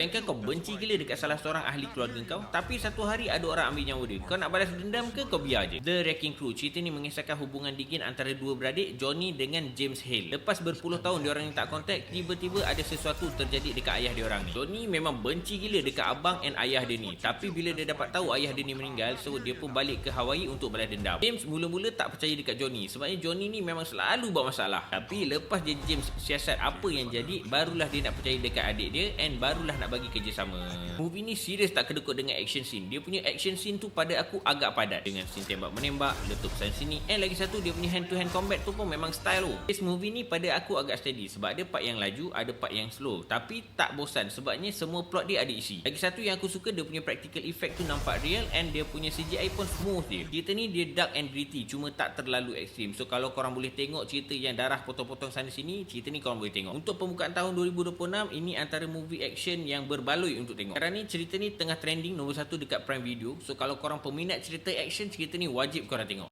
Bayangkan kau benci gila dekat salah seorang ahli keluarga kau, tapi satu hari ada orang ambil nyawa dia. Kau nak balas dendam ke kau biar je? The Wrecking Crew. Cerita ni mengisahkan hubungan dingin antara dua beradik, Johnny dengan James Hale. Lepas berpuluh tahun diorang ni tak kontak, tiba-tiba ada sesuatu terjadi dekat ayah diorang ni. Johnny memang benci gila dekat abang and ayah dia ni. Tapi bila dia dapat tahu ayah dia ni meninggal, so dia pun balik ke Hawaii untuk balas dendam. James mula-mula tak percaya dekat Johnny, sebabnya Johnny ni memang selalu buat masalah. Tapi lepas dia James siasat apa yang jadi, barulah dia nak percaya dekat adik dia and barulah nak bagi kerjasama. Movie ni serius tak kedekut dengan action scene. Dia punya action scene tu pada aku agak padat, dengan scene tembak-menembak, letup sana sini, and lagi satu dia punya hand to hand combat tu pun memang style tu. This movie ni pada aku agak steady sebab ada part yang laju, ada part yang slow, tapi tak bosan sebabnya semua plot dia ada isi. Lagi satu yang aku suka, dia punya practical effect tu nampak real and dia punya CGI pun smooth dia. Cerita ni dia dark and gritty, cuma tak terlalu ekstrim. So kalau korang boleh tengok cerita yang darah potong-potong sana sini, cerita ni korang boleh tengok. Untuk pembukaan tahun 2026, ini antara movie action yang berbaloi untuk tengok. Sekarang ni cerita ni tengah trending nombor 1 dekat Prime Video. So kalau korang peminat cerita action, cerita ni wajib korang tengok.